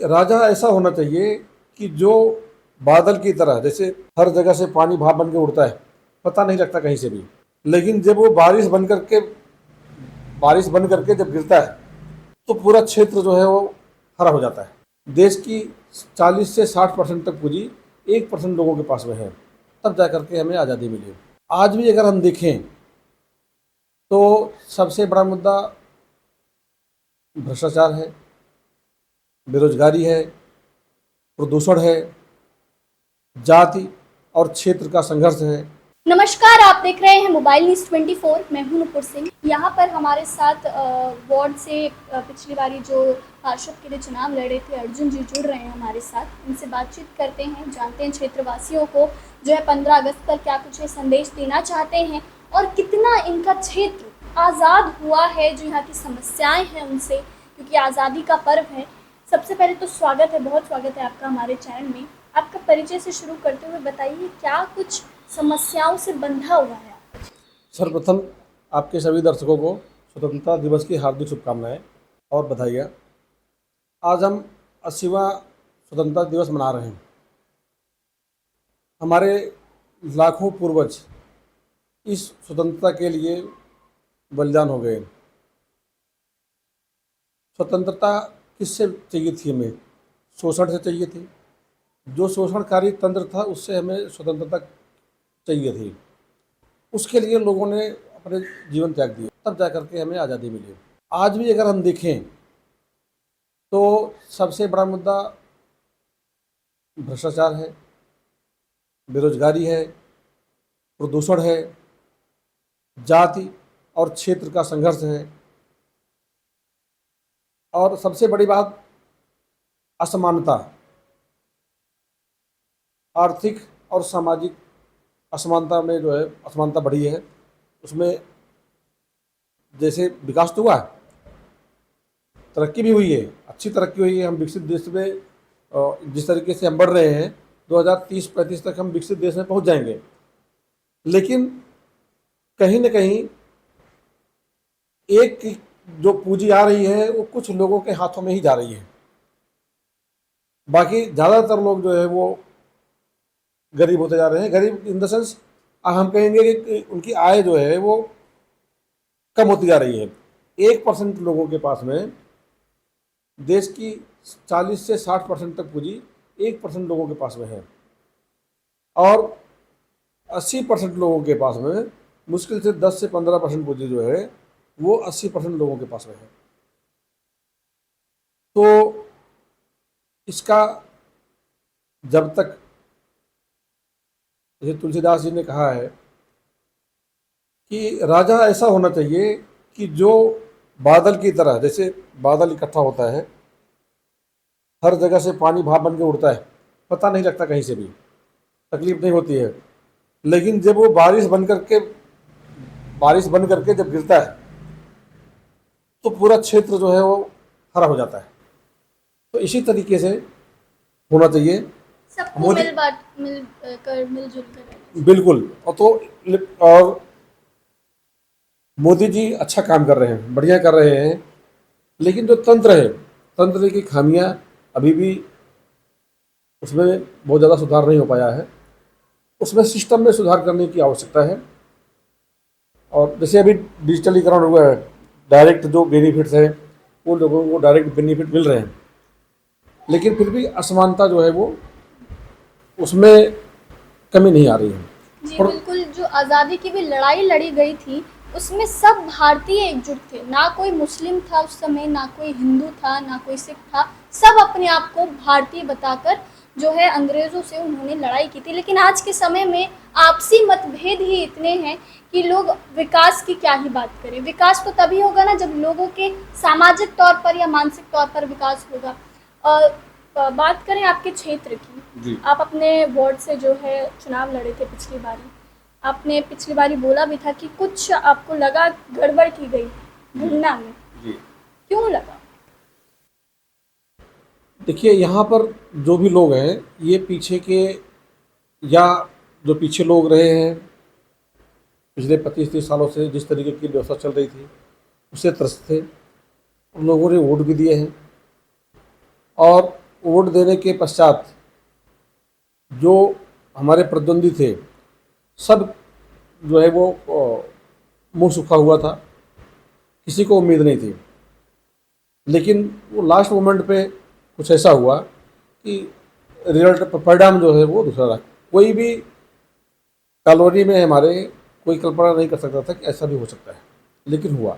राजा ऐसा होना चाहिए कि जो बादल की तरह, जैसे हर जगह से पानी भाप बन के उड़ता है, पता नहीं लगता कहीं से भी, लेकिन जब वो बारिश बन करके जब गिरता है तो पूरा क्षेत्र जो है वो हरा हो जाता है। देश की 40 से 60% तक पूंजी 1% लोगों के पास में है, तब जा करके हमें आज़ादी मिली। आज भी अगर हम देखें तो सबसे बड़ा मुद्दा भ्रष्टाचार है, बेरोजगारी है, प्रदूषण है, जाति और क्षेत्र का संघर्ष है। नमस्कार, आप देख रहे हैं मोबाइल न्यूज़ 24। मैं हूं नुपुर सिंह। यहाँ पर हमारे साथ वार्ड से पिछली बारी जो पार्षद के लिए चुनाव लड़े थे अर्जुन जी जुड़ रहे हैं हमारे साथ। इनसे बातचीत करते हैं, जानते हैं क्षेत्रवासियों को जो है 15 अगस्त पर क्या कुछ संदेश देना चाहते हैं और कितना इनका क्षेत्र आज़ाद हुआ है, जो यहाँ की समस्याएँ हैं उनसे, क्योंकि आज़ादी का पर्व है। सबसे पहले तो स्वागत है, बहुत स्वागत है आपका हमारे चैनल में। आपका परिचय से शुरू करते हुए बताइए क्या कुछ समस्याओं से बंधा हुआ है। सर्वप्रथम आपके सभी दर्शकों को स्वतंत्रता दिवस की हार्दिक शुभकामनाएं और बधाइयाँ। आज हम 80वां स्वतंत्रता दिवस मना रहे हैं। हमारे लाखों पूर्वज इस स्वतंत्रता के लिए बलिदान हो गए। स्वतंत्रता किससे चाहिए थी हमें? शोषण से चाहिए थी। जो शोषणकारी तंत्र था उससे हमें स्वतंत्रता चाहिए थी। उसके लिए लोगों ने अपने जीवन त्याग दिए, तब जा करके हमें आज़ादी मिली। आज भी अगर हम देखें तो सबसे बड़ा मुद्दा भ्रष्टाचार है, बेरोजगारी है, प्रदूषण है, जाति और क्षेत्र का संघर्ष है, और सबसे बड़ी बात असमानता, आर्थिक और सामाजिक असमानता में जो है असमानता बढ़ी है। उसमें जैसे विकास तो हुआ है, तरक्की भी हुई है, अच्छी तरक्की हुई है। हम विकसित देश में जिस तरीके से हम बढ़ रहे हैं 2030-35 तक हम विकसित देश में पहुंच जाएंगे, लेकिन कहीं न कहीं एक जो पूंजी आ रही है वो कुछ लोगों के हाथों में ही जा रही है। बाकी ज़्यादातर लोग जो है वो गरीब होते जा रहे हैं। गरीब इन द सेंस हम कहेंगे कि उनकी आय जो है वो कम होती जा रही है। 1% लोगों के पास में देश की 40 से 60% तक पूंजी 1% लोगों के पास में है, और 80% लोगों के पास में मुश्किल से 10 से 15% पूंजी जो है वो 80% लोगों के पास में है। तो इसका जब तक, जैसे तुलसीदास जी ने कहा है कि राजा ऐसा होना चाहिए कि जो बादल की तरह, जैसे बादल इकट्ठा होता है, हर जगह से पानी भाप बन के उड़ता है, पता नहीं लगता कहीं से भी, तकलीफ नहीं होती है, लेकिन जब वो बारिश बन करके जब गिरता है तो पूरा क्षेत्र जो है वो हरा हो जाता है। तो इसी तरीके से होना चाहिए, सबको मिलजुल कर। बिल्कुल। और मोदी जी अच्छा काम कर रहे हैं, बढ़िया कर रहे हैं, लेकिन जो तंत्र है, तंत्र की खामियां अभी भी उसमें बहुत ज़्यादा सुधार नहीं हो पाया है। उसमें सिस्टम में सुधार करने की आवश्यकता है। और जैसे अभी डिजिटलीकरण हुआ है, डायरेक्ट जो बेनिफिट्स हैं वो लोगों को डायरेक्ट बेनिफिट मिल रहे हैं, लेकिन फिर भी असमानता जो है वो उसमें कमी नहीं आ रही है। जी बिल्कुल, जो आज़ादी की भी लड़ाई लड़ी गई थी उसमें सब भारतीय एकजुट थे। ना कोई मुस्लिम था उस समय, ना कोई हिंदू था, ना कोई सिख था। सब अपने आप को भारतीय बताकर जो है अंग्रेज़ों से उन्होंने लड़ाई की थी। लेकिन आज के समय में आपसी मतभेद ही इतने हैं कि लोग विकास की क्या ही बात करें। विकास तो तभी होगा ना जब लोगों के सामाजिक तौर पर या मानसिक तौर पर विकास होगा। बात करें आपके क्षेत्र की, आप अपने वार्ड से जो है चुनाव लड़े थे पिछली बारी। आपने पिछली बारी बोला भी था कि कुछ आपको लगा गड़बड़ की गई भुगना में। क्यों लगा? देखिए, यहाँ पर जो भी लोग हैं ये पीछे के, या जो पीछे लोग रहे हैं पिछले 25-30 सालों से, जिस तरीके की व्यवस्था चल रही थी उससे त्रस्त थे। उन लोगों ने वोट भी दिए हैं, और वोट देने के पश्चात जो हमारे प्रतिद्वंदी थे, सब जो है वो मुंह सूखा हुआ था, किसी को उम्मीद नहीं थी। लेकिन वो लास्ट मोमेंट पे कुछ ऐसा हुआ कि रिजल्ट परिणाम जो है वो दूसरा रहा। कोई भी कॉलोनी में हमारे कोई कल्पना नहीं कर सकता था कि ऐसा भी हो सकता है, लेकिन हुआ।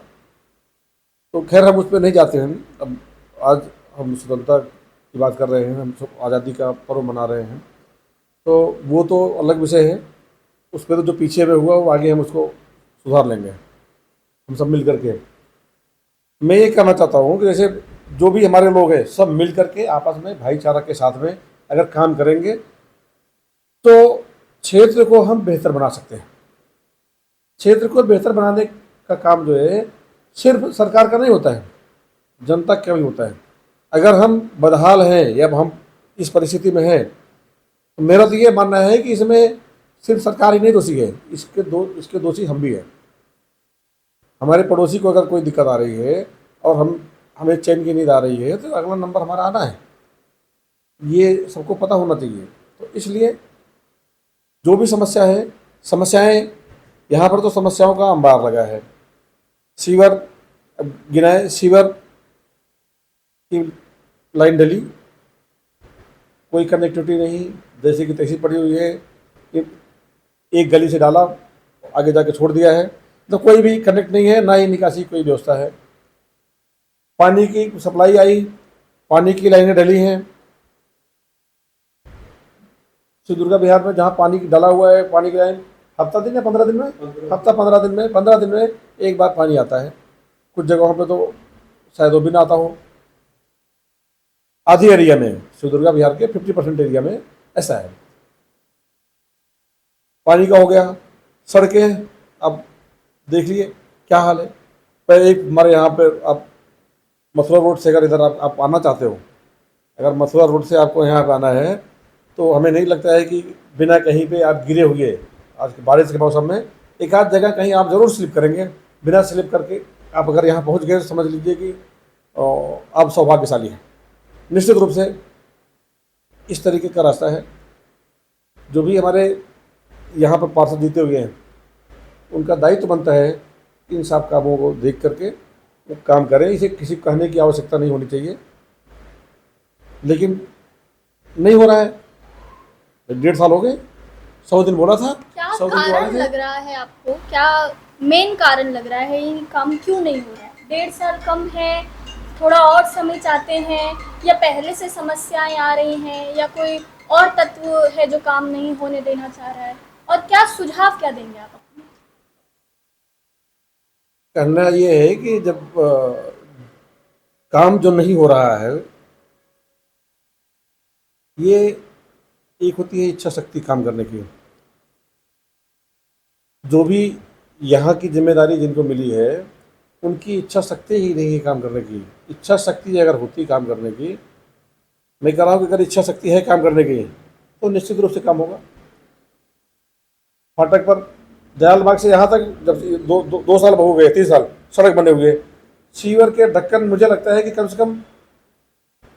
तो खैर हम उस पर नहीं जाते हैं। अब आज हम स्वतंत्रता की बात कर रहे हैं, हम सब आज़ादी का पर्व मना रहे हैं, तो वो तो अलग विषय है। उस पर तो जो पीछे में हुआ वो आगे हम उसको सुधार लेंगे, हम सब मिल करके। मैं ये कहना चाहता हूँ कि जैसे जो भी हमारे लोग हैं सब मिल करके आपस में भाईचारा के साथ में अगर काम करेंगे तो क्षेत्र को हम बेहतर बना सकते हैं। क्षेत्र को बेहतर बनाने का काम जो है सिर्फ सरकार का नहीं होता है, जनता का भी होता है। अगर हम बदहाल हैं या हम इस परिस्थिति में हैं, तो मेरा तो ये मानना है कि इसमें सिर्फ सरकार ही नहीं दोषी है, इसके दोषी हम भी हैं। हमारे पड़ोसी को अगर कोई दिक्कत आ रही है और हमें चैन की नींद आ रही है, तो अगला नंबर हमारा आना है, ये सबको पता होना चाहिए। तो इसलिए जो भी समस्या है, समस्याएं यहाँ पर तो समस्याओं का अंबार लगा है। सीवर गिनाए, सीवर की लाइन डली, कोई कनेक्टिविटी नहीं, जैसे कि तैसी पड़ी हुई है। एक गली से डाला, आगे जाके छोड़ दिया है, तो कोई भी कनेक्ट नहीं है, ना ही निकासी कोई व्यवस्था है। पानी की सप्लाई आई, पानी की लाइनें डली हैं। श्री दुर्गा विहार में जहाँ पानी डाला हुआ है, पानी की लाइन हफ्ता दिन या 15 दिन में, हफ्ता 15 दिन में एक बार पानी आता है। कुछ जगहों पे तो शायद वो भी ना आता हो। आधी एरिया में, श्री दुर्गा विहार के 50% एरिया में ऐसा है। पानी का हो गया। सड़कें अब देख लिए क्या हाल है। पहले एक हमारे यहाँ पे आप मथुरा रोड से अगर इधर आप आना चाहते हो, अगर मथुरा रोड से आपको यहाँ पे आना है, तो हमें नहीं लगता है कि बिना कहीं पे आप गिरे हुए, आज के बारिश के मौसम में एक आध जगह कहीं आप ज़रूर स्लिप करेंगे। बिना स्लिप करके आप अगर यहाँ पहुँच गए तो समझ लीजिए कि आप सौभाग्यशाली हैं। निश्चित रूप से इस तरीके का रास्ता है। जो भी हमारे यहाँ पर पार्षद जीते हुए हैं, उनका दायित्व बनता है कि इन सब कामों को देख करके वो काम करें। इसे किसी कहने की आवश्यकता नहीं होनी चाहिए, लेकिन नहीं हो रहा है। 1.5 साल हो गए, 100 दिन बोला था, क्या 100 दिन कारण लग रहा है आपको, क्या मेन कारण लग रहा है ये काम क्यों नहीं हो रहा है? 1.5 साल कम है, थोड़ा और समय चाहते हैं, या पहले से समस्याएं आ रही हैं, या कोई और तत्व है जो काम नहीं होने देना चाह रहा है? और क्या सुझाव क्या देंगे आप? कहना ये है कि जब काम जो नहीं हो रहा है, ये एक होती है इच्छा शक्ति काम करने की। जो भी यहाँ की जिम्मेदारी जिनको मिली है, उनकी इच्छा शक्ति ही नहीं है काम करने की। इच्छा शक्ति अगर होती काम करने की, मैं कह रहा हूँ कि अगर इच्छा शक्ति है काम करने की, तो निश्चित रूप से काम होगा। फाटक पर दयाल बाग से यहाँ तक जब 2 साल हो गए, 3 साल सड़क बने हुए, सीवर के ढक्कन मुझे लगता है कि कम से कम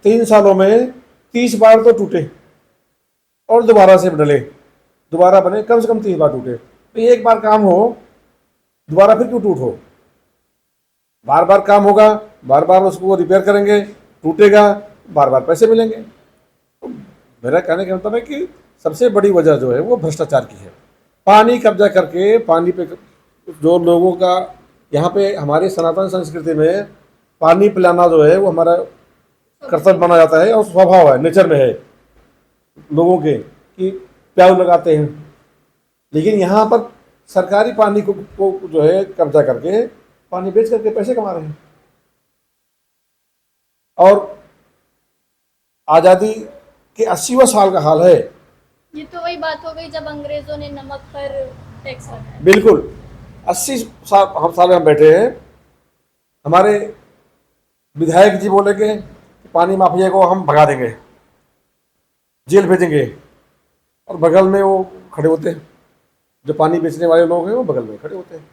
3 सालों में 30 बार तो टूटे और दोबारा से डले, दोबारा बने, कम से कम 30 बार टूटे। तो एक बार काम हो, दोबारा फिर क्यों टूट हो? बार बार काम होगा, बार बार उसको रिपेयर करेंगे, टूटेगा, बार बार पैसे मिलेंगे। तो मेरा कहने का मतलब है कि सबसे बड़ी वजह जो है वो भ्रष्टाचार की है। पानी कब्जा करके, पानी पे जो लोगों का, यहाँ पे हमारी सनातन संस्कृति में पानी पिलाना जो है वो हमारा कर्तव्य माना जाता है और स्वभाव है, नेचर में है लोगों के कि प्याऊ लगाते हैं। लेकिन यहाँ पर सरकारी पानी को जो है कब्जा करके पानी बेच करके पैसे कमा रहे हैं। और आज़ादी के 80वां साल का हाल है। ये तो वही बात हो गई जब अंग्रेजों ने नमक पर टैक्स लगाया। बिल्कुल 80 साल हम साल में हम बैठे हैं, हमारे विधायक जी बोलेंगे कि पानी माफिया को हम भगा देंगे, जेल भेजेंगे, और बगल में वो खड़े होते हैं, जो पानी बेचने वाले लोग हैं वो बगल में खड़े होते हैं।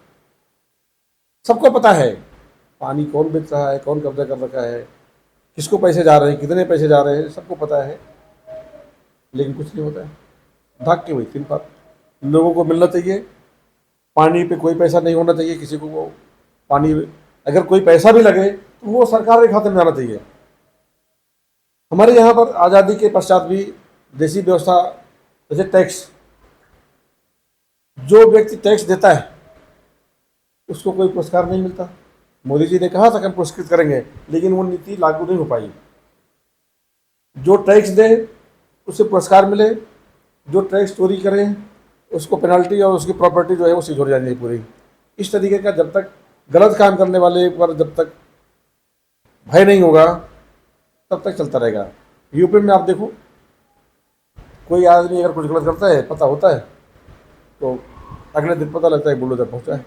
सबको पता है पानी कौन बेच रहा है, कौन कब्जा कर रखा है, किसको पैसे जा रहे हैं, कितने पैसे जा रहे हैं, सबको पता है, लेकिन कुछ नहीं होता है। भाग के वही 3 बात, लोगों को मिलना चाहिए, पानी पे कोई पैसा नहीं होना चाहिए किसी को, वो पानी अगर कोई पैसा भी लगे तो वो सरकार के खाते में जाना चाहिए। हमारे यहाँ पर आज़ादी के पश्चात भी देसी व्यवस्था, जैसे टैक्स, जो व्यक्ति टैक्स देता है उसको कोई पुरस्कार नहीं मिलता। मोदी जी ने कहा था कि हम पुरस्कृत करेंगे, लेकिन वो नीति लागू नहीं हो पाई। जो टैक्स दे उसे पुरस्कार मिले, जो टैक्स चोरी करे उसको पेनल्टी और उसकी प्रॉपर्टी जो है वो सीज हो जाएगी पूरी। इस तरीके का जब तक गलत काम करने वाले पर जब तक भय नहीं होगा तब तक चलता रहेगा। यूपी में आप देखो, कोई आदमी अगर कुछ गलत करता है, पता होता है, तो अगले दिन पता लगता है बुलडोजर पहुंचा है।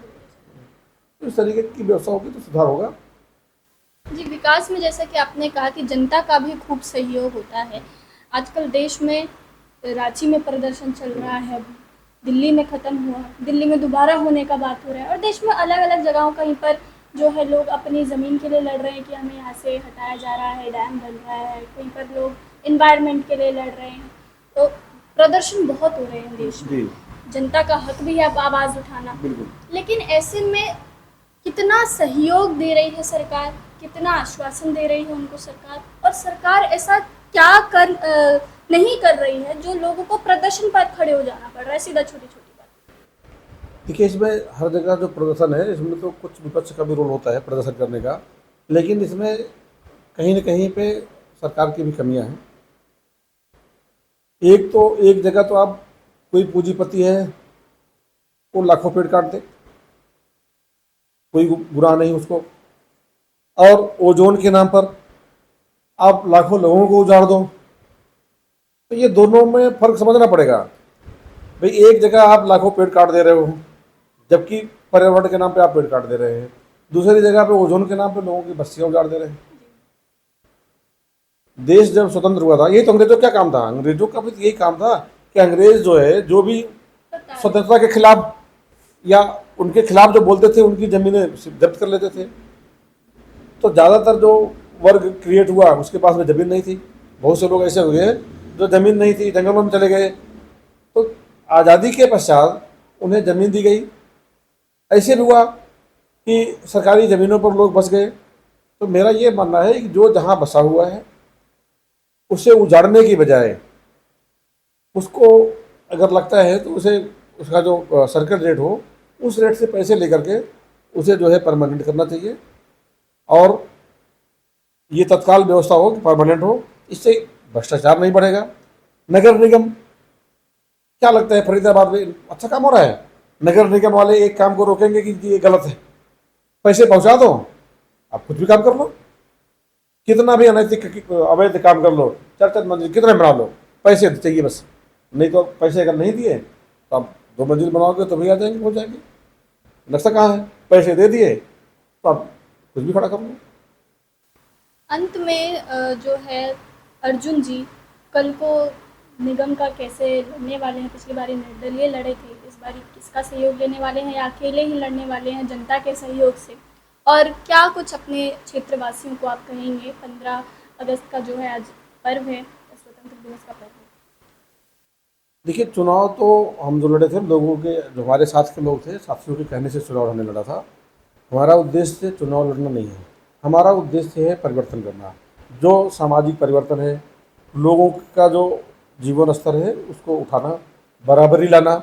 तो इस तरीके की व्यवस्था होगी तो सुधार होगा। जी, विकास में जैसा कि आपने कहा कि जनता का भी खूब सहयोग होता है। आजकल देश में रांची में प्रदर्शन चल रहा है, दिल्ली में ख़त्म हुआ, दिल्ली में दोबारा होने का बात हो रहा है, और देश में अलग अलग जगहों कहीं पर जो है लोग अपनी ज़मीन के लिए लड़ रहे हैं कि हमें यहाँ से हटाया जा रहा है, डैम बन रहा है, कहीं पर लोग इन्वायरमेंट के लिए लड़ रहे हैं। तो प्रदर्शन बहुत हो रहे हैं देश में, जनता का हक भी है अब आवाज़ उठाना। लेकिन ऐसे में कितना सहयोग दे रही है सरकार, कितना आश्वासन दे रही है उनको सरकार, और सरकार ऐसा क्या नहीं कर रही है जो लोगों को प्रदर्शन पर खड़े हो जाना पड़ रहा है, सीधा छोटी छोटी बात। देखिए, इसमें हर जगह जो प्रदर्शन है इसमें तो कुछ विपक्ष का भी रोल होता है प्रदर्शन करने का, लेकिन इसमें कहीं न कहीं पे सरकार की भी कमियां हैं। एक जगह तो आप कोई पूंजीपति है वो लाखों पेड़ काट दे, कोई बुरा नहीं उसको, और ओजोन के नाम पर आप लाखों लोगों को उजाड़ दो, तो ये दोनों में फर्क समझना पड़ेगा। भाई एक जगह आप लाखों पेड़ काट दे रहे हो जबकि पर्यावरण के नाम पे आप पेड़ काट दे रहे हैं, दूसरी जगह पे ओजोन के नाम पे लोगों की बस्तियां उजाड़ दे रहे हैं। देश जब स्वतंत्र हुआ था, ये तो अंग्रेजों का काम था, अंग्रेजों का भी यही काम था कि अंग्रेज जो है जो भी स्वतंत्रता के खिलाफ या उनके खिलाफ जो बोलते थे उनकी जमीनें जब्त कर लेते थे। तो ज़्यादातर जो वर्ग क्रिएट हुआ उसके पास में ज़मीन नहीं थी, बहुत से लोग ऐसे हुए जो ज़मीन नहीं थी, जंगलों में चले गए। तो आज़ादी के पश्चात उन्हें ज़मीन दी गई, ऐसे भी हुआ कि सरकारी ज़मीनों पर लोग बस गए। तो मेरा ये मानना है कि जो जहाँ बसा हुआ है उसे उजाड़ने की बजाय उसको अगर लगता है तो उसे उसका जो सर्किल रेट हो उस रेट से पैसे लेकर के उसे जो है परमानेंट करना चाहिए, और ये तत्काल व्यवस्था हो कि परमानेंट हो, इससे भ्रष्टाचार नहीं बढ़ेगा। नगर निगम, क्या लगता है फरीदाबाद में अच्छा काम हो रहा है? नगर निगम वाले एक काम को रोकेंगे कि ये गलत है, पैसे पहुंचा दो, आप कुछ भी काम कर लो, कितना भी अनैतिक अवैध काम कर लो, 4-4 मंजिल कितने बना लो, पैसे चाहिए बस। नहीं तो पैसे अगर नहीं दिए तो आप 2 मंजिल बनाओगे तो भी आ जाएंगे, हो जाएंगे। नक्शा कहाँ है? पैसे दे दिए तो आप कुछ भी खड़ा कर लो। अंत में जो है अर्जुन जी कल को निगम का कैसे लड़ने वाले हैं? पिछली बारी निर्दलीय लड़े थे, इस बारी किसका सहयोग लेने वाले हैं या अकेले ही लड़ने वाले हैं जनता के सहयोग से? और क्या कुछ अपने क्षेत्रवासियों को आप कहेंगे? 15 अगस्त का जो है आज पर्व है, स्वतंत्र दिवस का पर्व है। देखिए, चुनाव तो हम जो लड़े थे लोगों के, जो हमारे साथ के लोग थे, साथियों के कहने से चुनाव हमने लड़ा था। हमारा उद्देश्य चुनाव लड़ना नहीं है, हमारा उद्देश्य है परिवर्तन करना। जो सामाजिक परिवर्तन है, लोगों का जो जीवन स्तर है उसको उठाना, बराबरी लाना,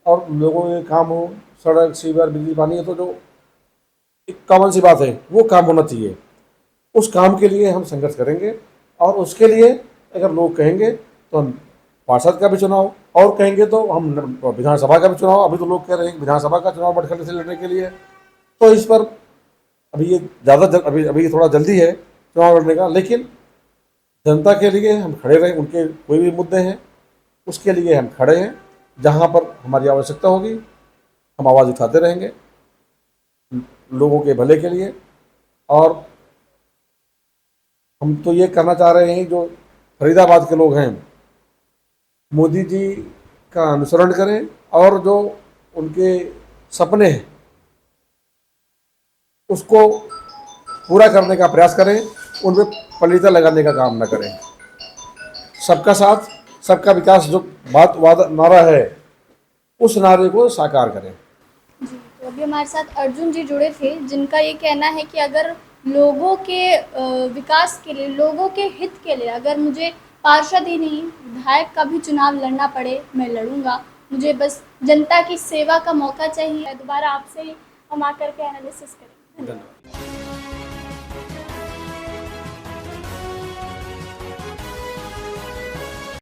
और लोगों के काम हो, सड़क, सीवर, बिजली, पानी है तो जो एक कॉमन सी बात है वो काम होना चाहिए। उस काम के लिए हम संघर्ष करेंगे, और उसके लिए अगर लोग कहेंगे तो हम पार्षद का भी चुनाव, और कहेंगे तो हम विधानसभा का भी चुनाव। अभी तो लोग कह रहे हैं विधानसभा का चुनाव बटखले से लड़ने के लिए, तो इस पर अभी ये अभी थोड़ा जल्दी है चुनाव लड़ने का, लेकिन जनता के लिए हम खड़े रहें। उनके कोई भी मुद्दे हैं उसके लिए हम खड़े हैं, जहाँ पर हमारी आवश्यकता होगी हम आवाज़ उठाते रहेंगे लोगों के भले के लिए। और हम तो ये करना चाह रहे हैं, जो फरीदाबाद के लोग हैं मोदी जी का अनुसरण करें, और जो उनके सपने हैं उसको पूरा करने का प्रयास करें। उन पर पलीता लगाने का काम न करें। सबका साथ सबका विकास जो नारा है, उस नारे को साकार करें। जी, तो अभी हमारे साथ अर्जुन जी जुड़े थे, जिनका ये कहना है कि अगर लोगों के विकास के लिए, लोगों के हित के लिए अगर मुझे पार्षद ही नहीं, विधायक का भी चुनाव लड़ना पड़े, मैं लड़ूंगा। मुझे बस जनता की सेवा का मौका चाहिए। दोबारा आपसे ही हम आकर के एनालिसिस करेंगे। धन्यवाद।